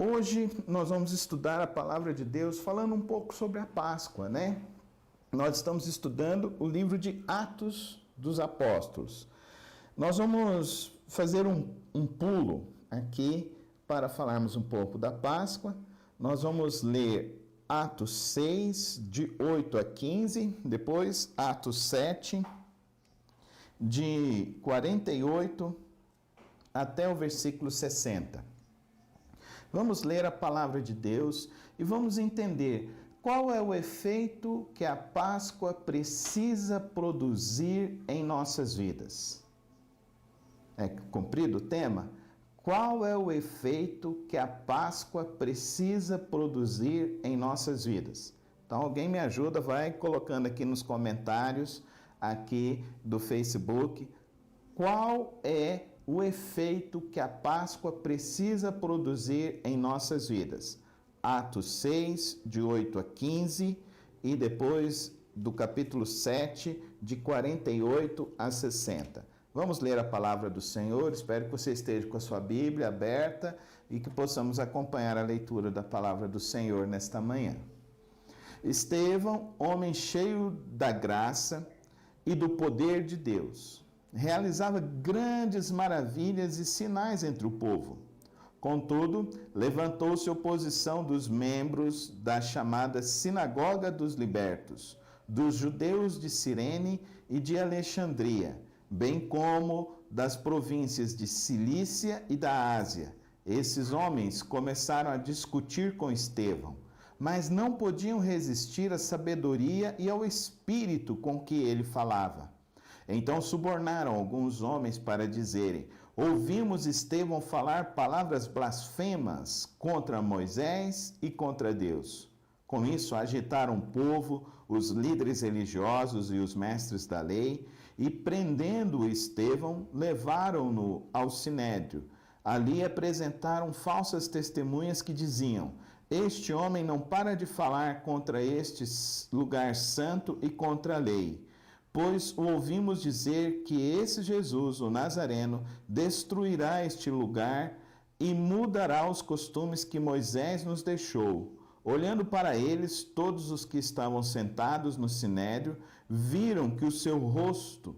Hoje nós vamos estudar a palavra de Deus falando um pouco sobre a Páscoa, né? Nós estamos estudando o livro de Atos dos Apóstolos. Nós vamos fazer um pulo aqui para falarmos um pouco da Páscoa. Nós vamos ler Atos 6, de 8 a 15, depois Atos 7, de 48 até o versículo 60. Vamos ler a palavra de Deus e vamos entender qual é o efeito que a Páscoa precisa produzir em nossas vidas. É comprido o tema? Qual é o efeito que a Páscoa precisa produzir em nossas vidas? Então alguém me ajuda, vai colocando aqui nos comentários aqui do Facebook, qual é o efeito que a Páscoa precisa produzir em nossas vidas. Atos 6, de 8 a 15, e depois do capítulo 7, de 48 a 60. Vamos ler a palavra do Senhor. Espero que você esteja com a sua Bíblia aberta e que possamos acompanhar a leitura da palavra do Senhor nesta manhã. Estevão, homem cheio da graça e do poder de Deus, realizava grandes maravilhas e sinais entre o povo. Contudo, levantou-se oposição dos membros da chamada Sinagoga dos Libertos, dos judeus de Cirene e de Alexandria, bem como das províncias de Cilícia e da Ásia. Esses homens começaram a discutir com Estevão, mas não podiam resistir à sabedoria e ao espírito com que ele falava. Então subornaram alguns homens para dizerem: ouvimos Estevão falar palavras blasfemas contra Moisés e contra Deus. Com isso agitaram o povo, os líderes religiosos e os mestres da lei, e prendendo Estevão, levaram-no ao sinédrio. Ali apresentaram falsas testemunhas que diziam: este homem não para de falar contra este lugar santo e contra a lei. Pois ouvimos dizer que esse Jesus, o Nazareno, destruirá este lugar e mudará os costumes que Moisés nos deixou. Olhando para eles, todos os que estavam sentados no sinédrio viram que o seu rosto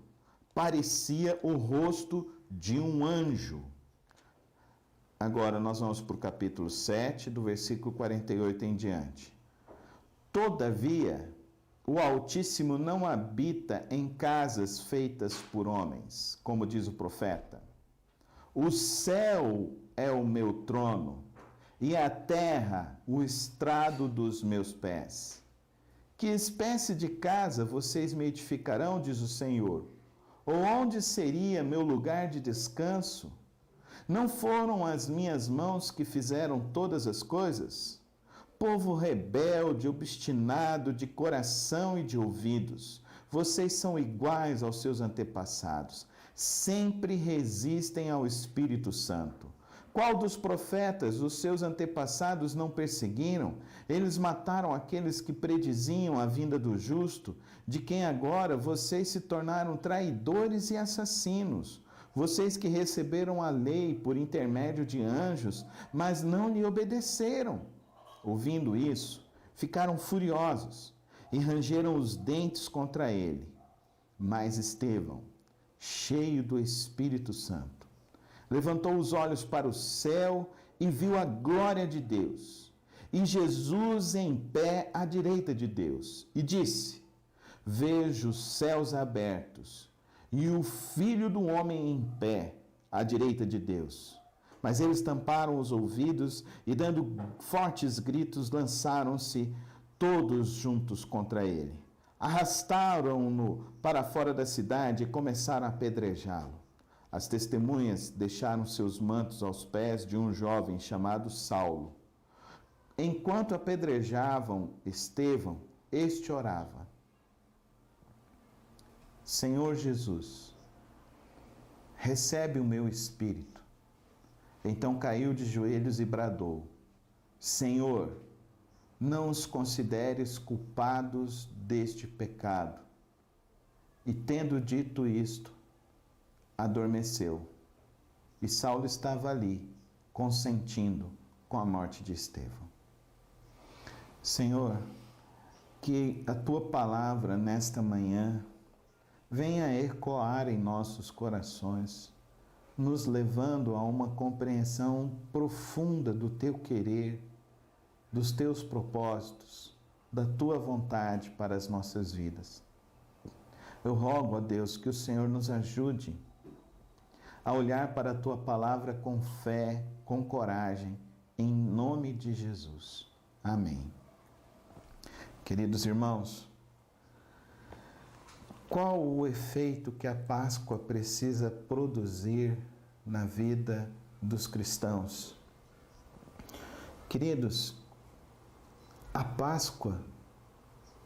parecia o rosto de um anjo. Agora nós vamos para o capítulo 7, do versículo 48 em diante. Todavia, o Altíssimo não habita em casas feitas por homens, como diz o profeta. O céu é o meu trono, e a terra o estrado dos meus pés. Que espécie de casa vocês me edificarão, diz o Senhor? Ou onde seria meu lugar de descanso? Não foram as minhas mãos que fizeram todas as coisas? Povo rebelde, obstinado de coração e de ouvidos, vocês são iguais aos seus antepassados, sempre resistem ao Espírito Santo. Qual dos profetas os seus antepassados não perseguiram? Eles mataram aqueles que prediziam a vinda do justo, de quem agora vocês se tornaram traidores e assassinos. Vocês que receberam a lei por intermédio de anjos, mas não lhe obedeceram. Ouvindo isso, ficaram furiosos e rangeram os dentes contra ele. Mas Estevão, cheio do Espírito Santo, levantou os olhos para o céu e viu a glória de Deus, e Jesus em pé à direita de Deus, e disse: vejo os céus abertos e o Filho do Homem em pé à direita de Deus. Mas eles tamparam os ouvidos e, dando fortes gritos, lançaram-se todos juntos contra ele. Arrastaram-no para fora da cidade e começaram a apedrejá-lo. As testemunhas deixaram seus mantos aos pés de um jovem chamado Saulo. Enquanto apedrejavam Estevão, este orava: Senhor Jesus, recebe o meu espírito. Então caiu de joelhos e bradou: Senhor, não os consideres culpados deste pecado. E tendo dito isto, adormeceu. E Saulo estava ali, consentindo, com a morte de Estevão. Senhor, que a Tua palavra nesta manhã venha ecoar em nossos corações, nos levando a uma compreensão profunda do Teu querer, dos Teus propósitos, da Tua vontade para as nossas vidas. Eu rogo a Deus que o Senhor nos ajude a olhar para a Tua palavra com fé, com coragem, em nome de Jesus. Amém. Queridos irmãos, qual o efeito que a Páscoa precisa produzir na vida dos cristãos? Queridos, a Páscoa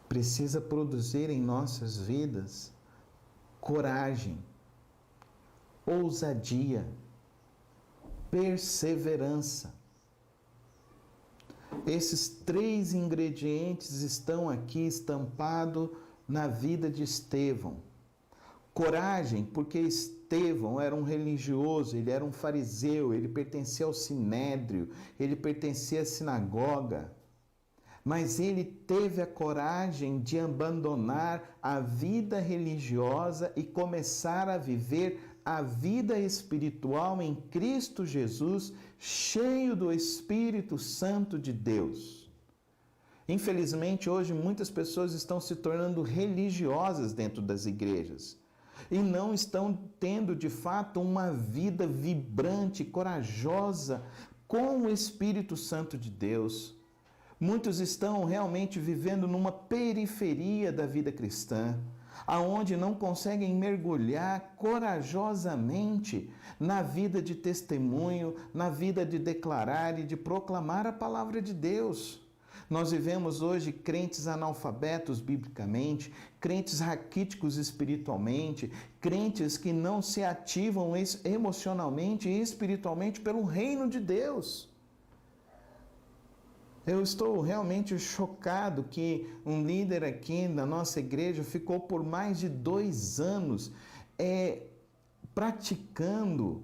precisa produzir em nossas vidas coragem, ousadia, perseverança. Esses 3 ingredientes estão aqui estampados na vida de Estevão. Coragem, porque Estevão era um religioso, ele era um fariseu, ele pertencia ao sinédrio, ele pertencia à sinagoga. Mas ele teve a coragem de abandonar a vida religiosa e começar a viver a vida espiritual em Cristo Jesus, cheio do Espírito Santo de Deus. Infelizmente, hoje muitas pessoas estão se tornando religiosas dentro das igrejas e não estão tendo de fato uma vida vibrante, corajosa com o Espírito Santo de Deus. Muitos estão realmente vivendo numa periferia da vida cristã, aonde não conseguem mergulhar corajosamente na vida de testemunho, na vida de declarar e de proclamar a palavra de Deus. Nós vivemos hoje crentes analfabetos biblicamente, crentes raquíticos espiritualmente, crentes que não se ativam emocionalmente e espiritualmente pelo reino de Deus. Eu estou realmente chocado que um líder aqui na nossa igreja ficou por mais de 2 anos praticando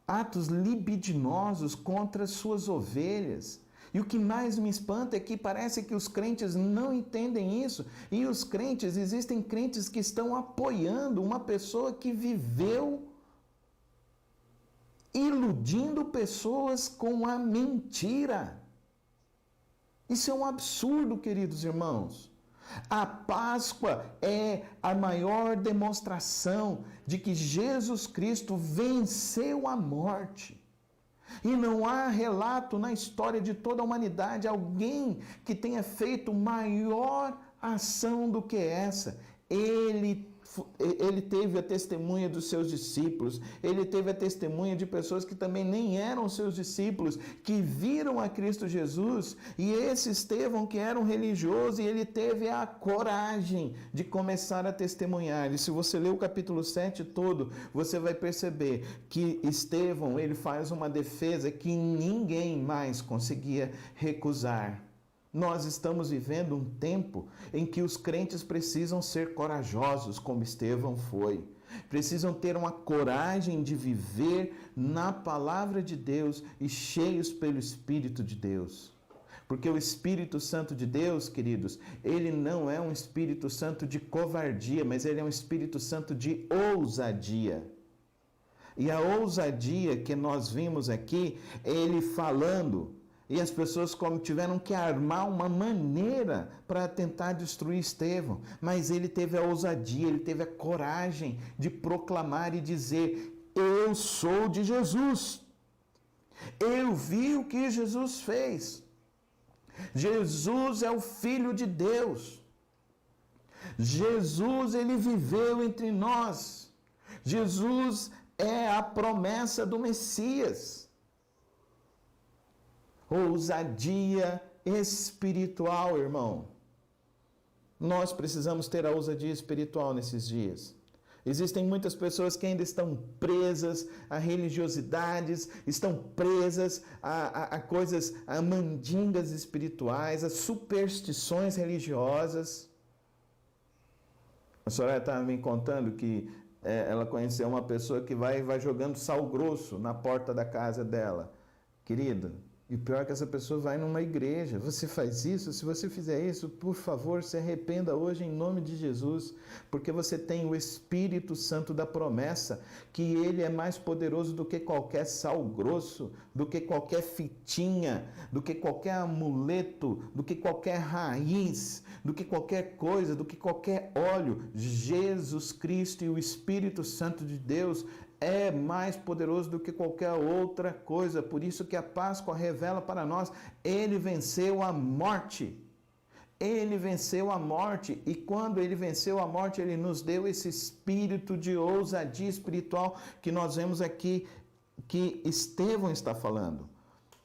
atos libidinosos contra as suas ovelhas. E o que mais me espanta é que parece que os crentes não entendem isso. E os crentes, existem crentes que estão apoiando uma pessoa que viveu iludindo pessoas com a mentira. Isso é um absurdo, queridos irmãos. A Páscoa é a maior demonstração de que Jesus Cristo venceu a morte. E não há relato na história de toda a humanidade alguém que tenha feito maior ação do que essa. Ele teve a testemunha dos seus discípulos, ele teve a testemunha de pessoas que também nem eram seus discípulos, que viram a Cristo Jesus, e esse Estevão que era um religioso, e ele teve a coragem de começar a testemunhar. E se você ler o capítulo 7 todo, você vai perceber que Estevão, ele faz uma defesa que ninguém mais conseguia recusar. Nós estamos vivendo um tempo em que os crentes precisam ser corajosos, como Estevão foi. Precisam ter uma coragem de viver na palavra de Deus e cheios pelo Espírito de Deus. Porque o Espírito Santo de Deus, queridos, ele não é um Espírito Santo de covardia, mas ele é um Espírito Santo de ousadia. E a ousadia que nós vimos aqui, ele falando. E as pessoas tiveram que armar uma maneira para tentar destruir Estevão. Mas ele teve a ousadia, ele teve a coragem de proclamar e dizer: eu sou de Jesus. Eu vi o que Jesus fez. Jesus é o Filho de Deus. Jesus, ele viveu entre nós. Jesus é a promessa do Messias. Ousadia espiritual, irmão. Nós precisamos ter a ousadia espiritual nesses dias. Existem muitas pessoas que ainda estão presas a religiosidades, estão presas a coisas, a mandingas espirituais, a superstições religiosas. A senhora estava me contando que ela conheceu uma pessoa que vai jogando sal grosso na porta da casa dela. Querido, E o pior é que essa pessoa vai numa igreja. Você faz isso? Se você fizer isso, por favor, se arrependa hoje em nome de Jesus, porque você tem o Espírito Santo da promessa, que ele é mais poderoso do que qualquer sal grosso, do que qualquer fitinha, do que qualquer amuleto, do que qualquer raiz, do que qualquer coisa, do que qualquer óleo. Jesus Cristo e o Espírito Santo de Deus é mais poderoso do que qualquer outra coisa. Por isso que a Páscoa revela para nós, ele venceu a morte. Ele venceu a morte, e quando ele venceu a morte, ele nos deu esse espírito de ousadia espiritual que nós vemos aqui, que Estevão está falando.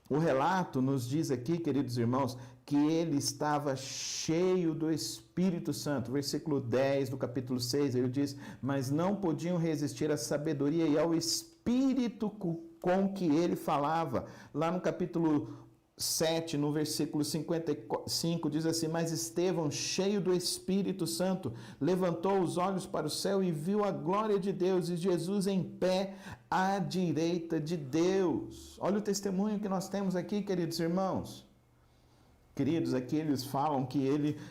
O relato nos diz aqui, queridos irmãos, que ele estava cheio do Espírito Santo. Versículo 10 do capítulo 6, ele diz: mas não podiam resistir à sabedoria e ao Espírito com que ele falava. Lá no capítulo 7, no versículo 55, diz assim: mas Estevão, cheio do Espírito Santo, levantou os olhos para o céu e viu a glória de Deus e Jesus em pé à direita de Deus. Olha o testemunho que nós temos aqui, queridos irmãos. Queridos, aqui eles falam que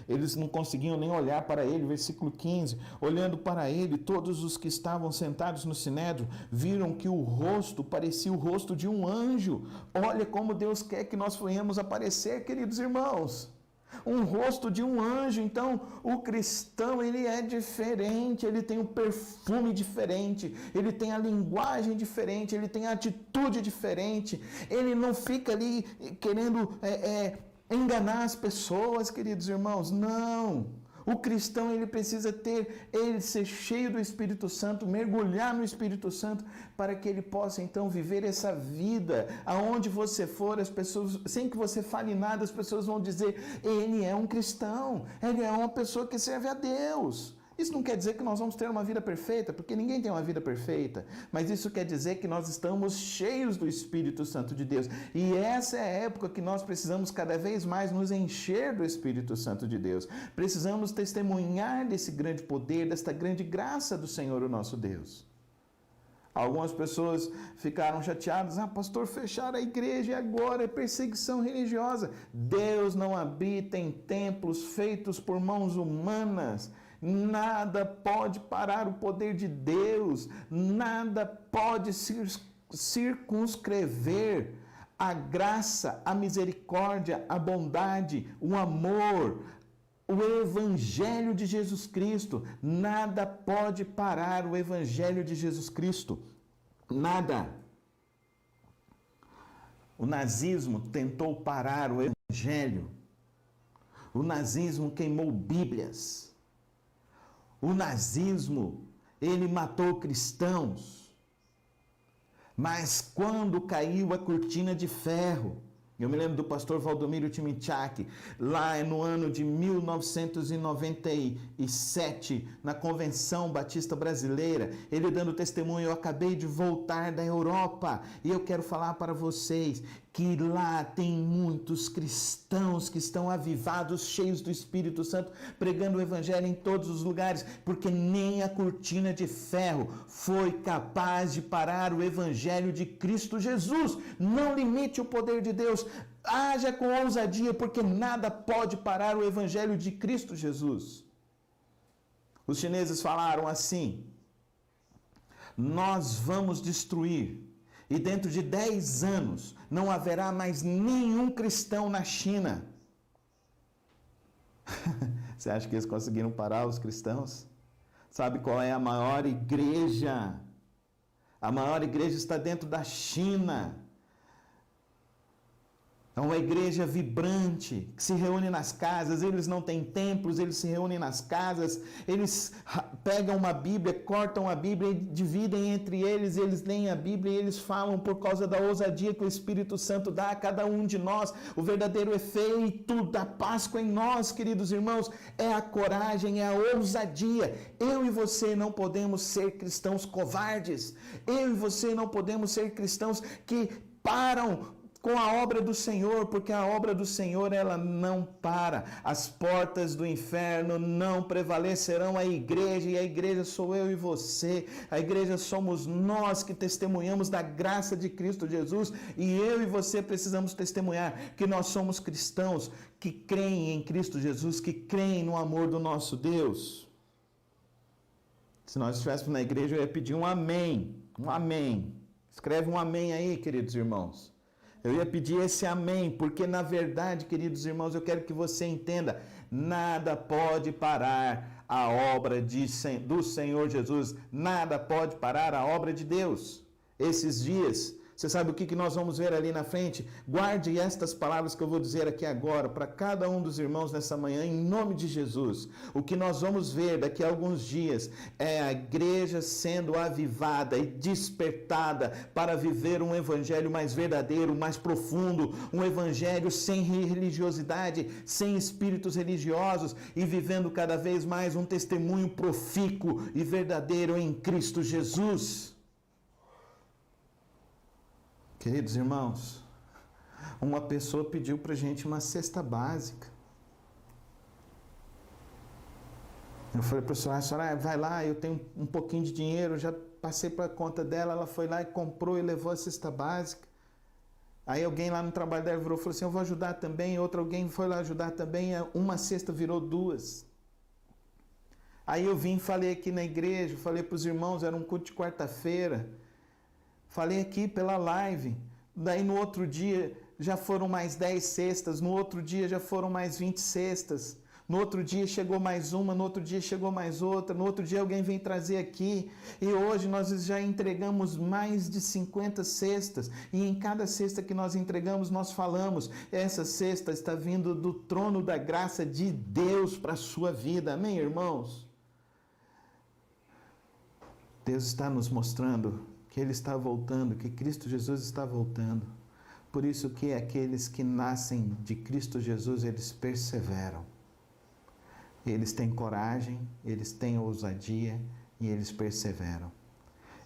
eles não conseguiam nem olhar para ele, versículo 15, olhando para ele, todos os que estavam sentados no sinédrio viram que o rosto parecia o rosto de um anjo. Olha como Deus quer que nós venhamos aparecer, queridos irmãos. Um rosto de um anjo. Então, o cristão, ele é diferente, ele tem um perfume diferente, ele tem a linguagem diferente, ele tem a atitude diferente, ele não fica ali querendo enganar as pessoas, queridos irmãos. Não. O cristão, ele precisa ser cheio do Espírito Santo, mergulhar no Espírito Santo, para que ele possa então viver essa vida. Aonde você for, as pessoas, sem que você fale nada, as pessoas vão dizer: ele é um cristão, ele é uma pessoa que serve a Deus. Isso não quer dizer que nós vamos ter uma vida perfeita, porque ninguém tem uma vida perfeita, mas isso quer dizer que nós estamos cheios do Espírito Santo de Deus, e essa é a época que nós precisamos cada vez mais nos encher do Espírito Santo de Deus. Precisamos testemunhar desse grande poder, desta grande graça do Senhor, o nosso Deus. Algumas pessoas ficaram chateadas: pastor, fecharam a igreja e agora é perseguição religiosa. Deus não habita em templos feitos por mãos humanas. Nada pode parar o poder de Deus, nada pode circunscrever a graça, a misericórdia, a bondade, o amor, o Evangelho de Jesus Cristo. Nada pode parar o Evangelho de Jesus Cristo, nada. O nazismo tentou parar o Evangelho, o nazismo queimou Bíblias. O nazismo, ele matou cristãos. Mas quando caiu a cortina de ferro, eu me lembro do pastor Valdomiro Timichak, lá no ano de 1997, na Convenção Batista Brasileira, ele dando testemunho: eu acabei de voltar da Europa, e eu quero falar para vocês que lá tem muitos cristãos que estão avivados, cheios do Espírito Santo, pregando o Evangelho em todos os lugares, porque nem a cortina de ferro foi capaz de parar o Evangelho de Cristo Jesus. Não limite o poder de Deus, haja com ousadia, porque nada pode parar o Evangelho de Cristo Jesus. Os chineses falaram assim: nós vamos destruir, e dentro de 10 anos não haverá mais nenhum cristão na China. Você acha que eles conseguiram parar os cristãos? Sabe qual é a maior igreja? A maior igreja está dentro da China. É uma igreja vibrante, que se reúne nas casas. Eles não têm templos, eles se reúnem nas casas. Eles pegam uma Bíblia, cortam a Bíblia e dividem entre eles. Eles leem a Bíblia e eles falam por causa da ousadia que o Espírito Santo dá a cada um de nós. O verdadeiro efeito da Páscoa em nós, queridos irmãos, é a coragem, é a ousadia. Eu e você não podemos ser cristãos covardes. Eu e você não podemos ser cristãos que param com a obra do Senhor, porque a obra do Senhor, ela não para. As portas do inferno não prevalecerão a igreja, e a igreja sou eu e você. A igreja somos nós que testemunhamos da graça de Cristo Jesus, e eu e você precisamos testemunhar que nós somos cristãos que creem em Cristo Jesus, que creem no amor do nosso Deus. Se nós estivéssemos na igreja, eu ia pedir um amém, um amém. Escreve um amém aí, queridos irmãos. Eu ia pedir esse amém, porque na verdade, queridos irmãos, eu quero que você entenda, nada pode parar a obra do Senhor Jesus, nada pode parar a obra de Deus. Esses dias, você sabe o que nós vamos ver ali na frente? Guarde estas palavras que eu vou dizer aqui agora para cada um dos irmãos nessa manhã, em nome de Jesus. O que nós vamos ver daqui a alguns dias é a igreja sendo avivada e despertada para viver um evangelho mais verdadeiro, mais profundo, um evangelho sem religiosidade, sem espíritos religiosos e vivendo cada vez mais um testemunho profícuo e verdadeiro em Cristo Jesus. Queridos irmãos, uma pessoa pediu para a gente uma cesta básica. Eu falei para a senhora, vai lá, eu tenho um pouquinho de dinheiro, já passei para a conta dela, ela foi lá e comprou e levou a cesta básica. Aí alguém lá no trabalho dela virou e falou assim, eu vou ajudar também, alguém foi lá ajudar também, uma cesta virou 2. Aí eu vim, falei aqui na igreja, falei para os irmãos, era um culto de quarta-feira, falei aqui pela live, daí no outro dia já foram mais 10 cestas, no outro dia já foram mais 20 cestas, no outro dia chegou mais uma, no outro dia chegou mais outra, no outro dia alguém vem trazer aqui, e hoje nós já entregamos mais de 50 cestas, e em cada cesta que nós entregamos nós falamos, essa cesta está vindo do trono da graça de Deus para a sua vida, amém, irmãos? Deus está nos mostrando que Ele está voltando, que Cristo Jesus está voltando. Por isso que aqueles que nascem de Cristo Jesus, eles perseveram. Eles têm coragem, eles têm ousadia e eles perseveram.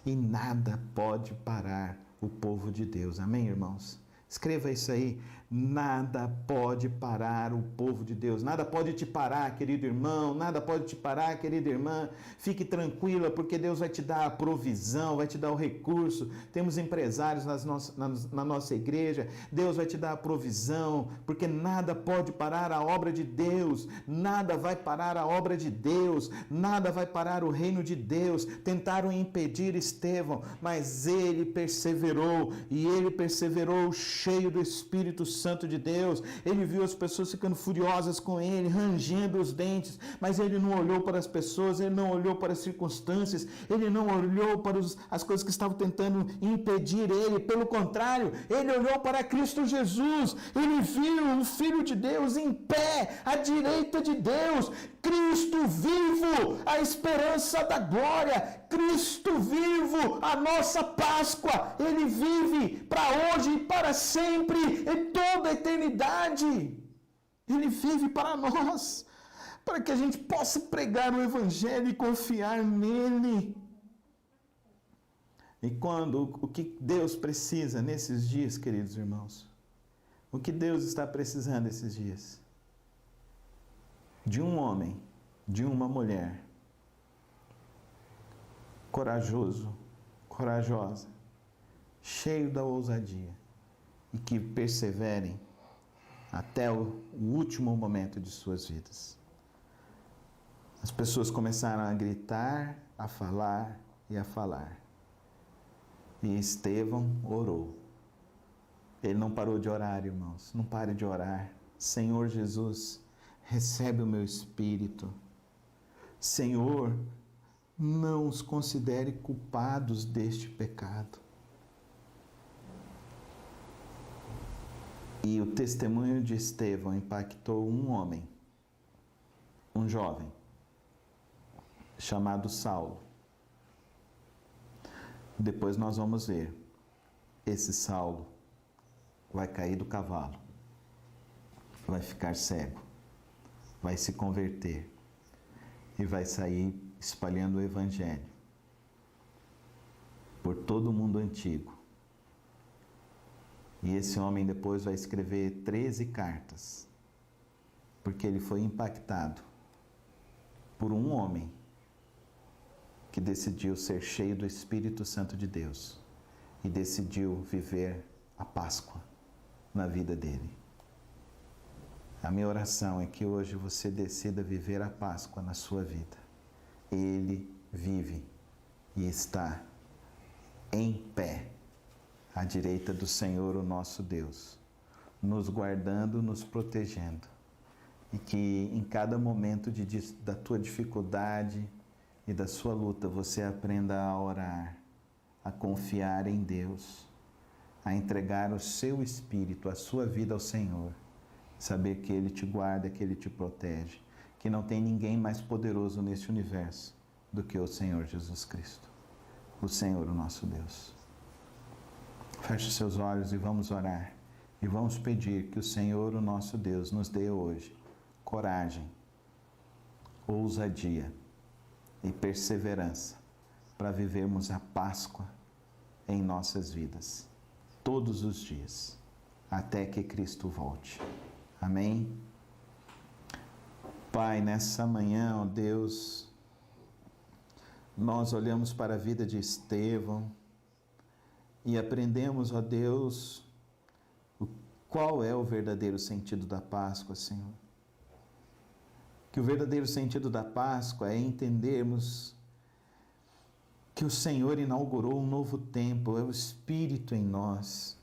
E nada pode parar o povo de Deus. Amém, irmãos? Escreva isso aí. Nada pode parar o povo de Deus. Nada pode te parar, querido irmão. Nada pode te parar, querida irmã. Fique tranquila, porque Deus vai te dar a provisão, vai te dar o recurso. Temos empresários na nossa igreja. Deus vai te dar a provisão, porque nada pode parar a obra de Deus. Nada vai parar a obra de Deus. Nada vai parar o reino de Deus. Tentaram impedir Estevão, mas ele perseverou. E ele perseverou cheio do Espírito Santo de Deus. Ele viu as pessoas ficando furiosas com ele, rangendo os dentes, mas ele não olhou para as pessoas, ele não olhou para as circunstâncias, ele não olhou para as coisas que estavam tentando impedir ele, pelo contrário, ele olhou para Cristo Jesus, ele viu o Filho de Deus em pé, à direita de Deus, Cristo vivo, a esperança da glória, Cristo vivo, a nossa Páscoa, Ele vive para hoje e para sempre, em toda a eternidade. Ele vive para nós, para que a gente possa pregar o Evangelho e confiar nele. E o que Deus precisa nesses dias, queridos irmãos? O que Deus está precisando esses dias? De um homem, de uma mulher, corajoso, corajosa, cheio da ousadia, e que perseverem até o último momento de suas vidas. As pessoas começaram a gritar, a falar e a falar. E Estevão orou. Ele não parou de orar, irmãos. Não pare de orar. Senhor Jesus, recebe o meu espírito. Senhor, não os considere culpados deste pecado. E o testemunho de Estevão impactou um homem, um jovem, chamado Saulo. Depois nós vamos ver, esse Saulo vai cair do cavalo, vai ficar cego, vai se converter e vai sair espalhando o Evangelho por todo o mundo antigo. E esse homem depois vai escrever 13 cartas, porque ele foi impactado por um homem que decidiu ser cheio do Espírito Santo de Deus e decidiu viver a Páscoa na vida dele. A minha oração é que hoje você decida viver a Páscoa na sua vida. Ele vive e está em pé à direita do Senhor, o nosso Deus, nos guardando, nos protegendo. E que em cada momento da tua dificuldade e da sua luta, você aprenda a orar, a confiar em Deus, a entregar o seu espírito, a sua vida ao Senhor, saber que Ele te guarda, que Ele te protege, que não tem ninguém mais poderoso neste universo do que o Senhor Jesus Cristo, o Senhor, o nosso Deus. Feche seus olhos e vamos orar, e vamos pedir que o Senhor, o nosso Deus, nos dê hoje coragem, ousadia e perseverança para vivermos a Páscoa em nossas vidas, todos os dias, até que Cristo volte. Amém? Pai, nessa manhã, ó Deus, nós olhamos para a vida de Estevão e aprendemos, ó Deus, qual é o verdadeiro sentido da Páscoa, Senhor. Que o verdadeiro sentido da Páscoa é entendermos que o Senhor inaugurou um novo tempo, é o Espírito em nós.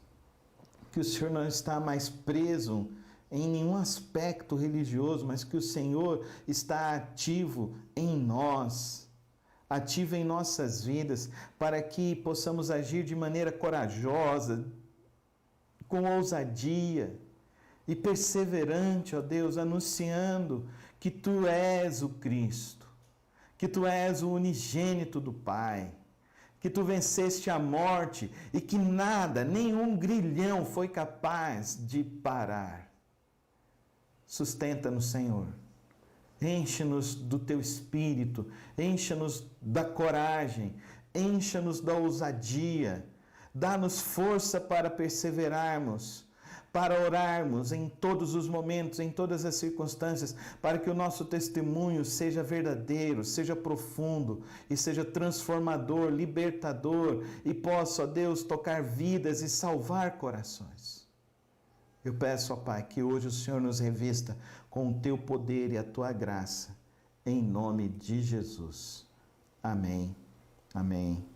Que o Senhor não está mais preso em nenhum aspecto religioso, mas que o Senhor está ativo em nós, ativo em nossas vidas, para que possamos agir de maneira corajosa, com ousadia e perseverante, ó Deus, anunciando que Tu és o Cristo, que Tu és o unigênito do Pai, que Tu venceste a morte e que nada, nenhum grilhão foi capaz de parar. Sustenta-nos, Senhor. Enche-nos do Teu Espírito, enche-nos da coragem, enche-nos da ousadia, dá-nos força para perseverarmos, para orarmos em todos os momentos, em todas as circunstâncias, para que o nosso testemunho seja verdadeiro, seja profundo e seja transformador, libertador e possa, ó Deus, tocar vidas e salvar corações. Eu peço, ó Pai, que hoje o Senhor nos revista com o Teu poder e a Tua graça, em nome de Jesus. Amém, amém